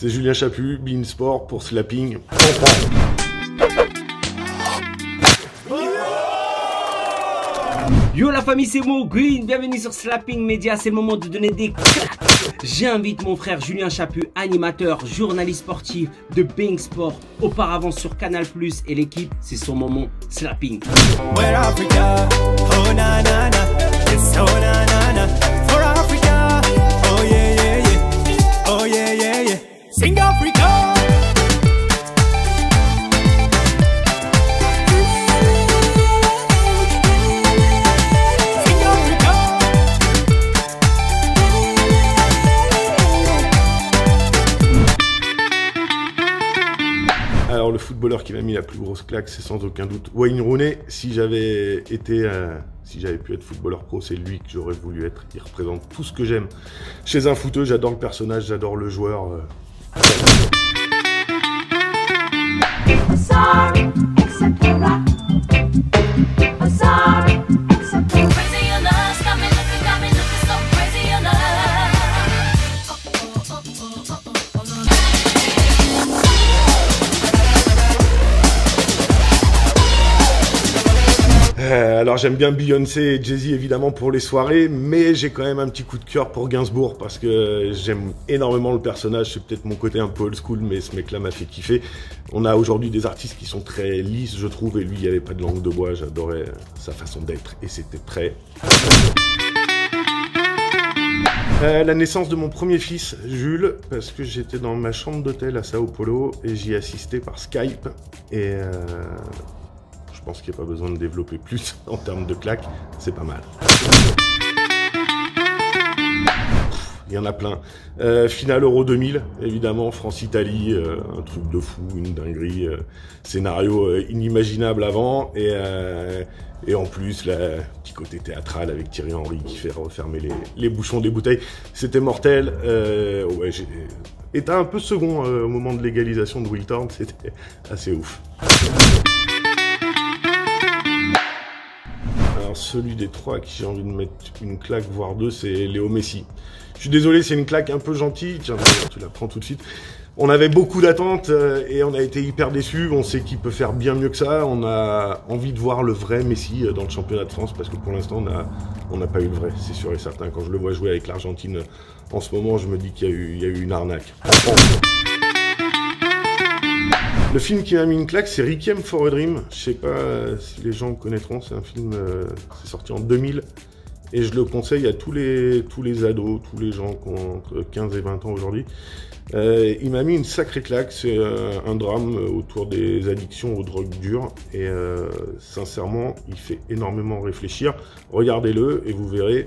C'est Julien Chaput, beIN Sport pour Slapping. Yo la famille, c'est Mo Green, bienvenue sur Slapping Media, c'est le moment de donner des claques. J'invite mon frère Julien Chaput, animateur, journaliste sportif de beIN Sport, auparavant sur Canal+, et l'équipe, c'est son moment Slapping. Where Africa, oh na na na, it's oh na na na, for Africa, oh yeah yeah yeah, oh yeah yeah yeah, sing Africa. Alors le footballeur qui m'a mis la plus grosse claque, c'est sans aucun doute Wayne Rooney. Si j'avais pu être footballeur pro, c'est lui que j'aurais voulu être. Il représente tout ce que j'aime chez un footeux. J'adore le personnage, j'adore le joueur. Alors j'aime bien Beyoncé et Jay-Z évidemment pour les soirées, mais j'ai quand même un petit coup de cœur pour Gainsbourg parce que j'aime énormément le personnage. C'est peut-être mon côté un peu old school, mais ce mec-là m'a fait kiffer. On a aujourd'hui des artistes qui sont très lisses, je trouve, et lui, il n'y avait pas de langue de bois. J'adorais sa façon d'être et c'était très... La naissance de mon premier fils, Jules, parce que j'étais dans ma chambre d'hôtel à Sao Paulo et j'y assistais par Skype et... Je pense qu'il n'y a pas besoin de développer plus en termes de claques, c'est pas mal. Il y en a plein. Finale Euro 2000, évidemment, France-Italie, un truc de fou, une dinguerie, scénario inimaginable avant, et en plus, le petit côté théâtral avec Thierry Henry qui fait refermer les bouchons des bouteilles, c'était mortel. Ouais, j'ai été un peu second au moment de l'égalisation de Will Thorne, c'était assez ouf. Celui des trois à qui j'ai envie de mettre une claque, voire deux, c'est Léo Messi. Je suis désolé, c'est une claque un peu gentille. Tiens, tu la prends tout de suite. On avait beaucoup d'attentes et on a été hyper déçus. On sait qu'il peut faire bien mieux que ça. On a envie de voir le vrai Messi dans le championnat de France parce que pour l'instant, on n'a pas eu le vrai, c'est sûr et certain. Quand je le vois jouer avec l'Argentine en ce moment, je me dis qu'il y a eu une arnaque. Le film qui m'a mis une claque, c'est Requiem for a Dream. Je sais pas si les gens connaîtront, c'est un film, c'est sorti en 2000. Et je le conseille à tous les ados, tous les gens qui ont entre 15 et 20 ans aujourd'hui. Il m'a mis une sacrée claque, c'est un drame autour des addictions aux drogues dures. Et sincèrement, il fait énormément réfléchir. Regardez-le et vous verrez.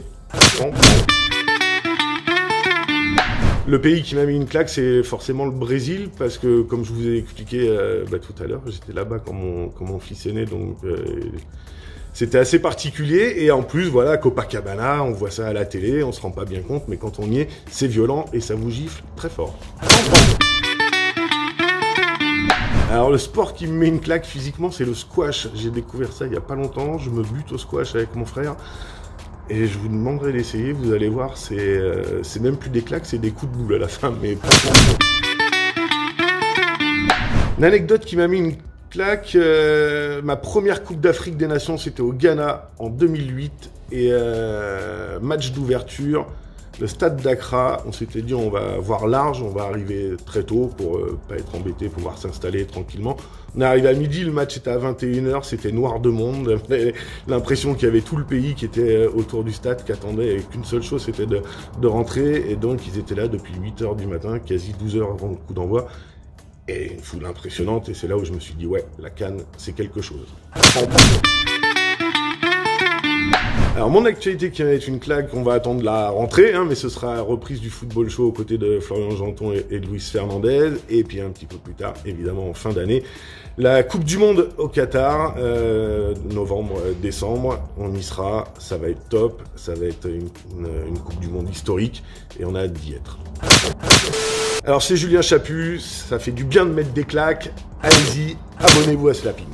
Le pays qui m'a mis une claque, c'est forcément le Brésil, parce que, comme je vous ai expliqué tout à l'heure, j'étais là-bas quand mon fils est né, donc c'était assez particulier. Et en plus, voilà, Copacabana, on voit ça à la télé, on se rend pas bien compte, mais quand on y est, c'est violent et ça vous gifle très fort. Alors le sport qui me met une claque physiquement, c'est le squash. J'ai découvert ça il y a pas longtemps, je me bute au squash avec mon frère. Et je vous demanderai d'essayer, vous allez voir, c'est même plus des claques, c'est des coups de boule à la fin. Mais une anecdote qui m'a mis une claque, ma première Coupe d'Afrique des Nations, c'était au Ghana en 2008. Et match d'ouverture, le stade d'Accra, on s'était dit on va voir large, on va arriver très tôt pour pas être embêté, pouvoir s'installer tranquillement. On est arrivé à midi, le match était à 21h, c'était noir de monde, j'avais l'impression qu'il y avait tout le pays qui était autour du stade, qui attendait qu'une seule chose, c'était de rentrer, et donc ils étaient là depuis 8h du matin, quasi 12h avant le coup d'envoi, et une foule impressionnante, et c'est là où je me suis dit ouais, la CAN, c'est quelque chose. Alors mon actualité qui va être une claque, on va attendre la rentrée, mais ce sera la reprise du football show aux côtés de Florian Janton et de Luis Fernandez, et puis un petit peu plus tard, évidemment en fin d'année, la Coupe du Monde au Qatar, novembre, décembre, on y sera, ça va être top, ça va être une Coupe du Monde historique, et on a hâte d'y être. Alors c'est Julien Chaput, ça fait du bien de mettre des claques, allez-y, abonnez-vous à Slapping.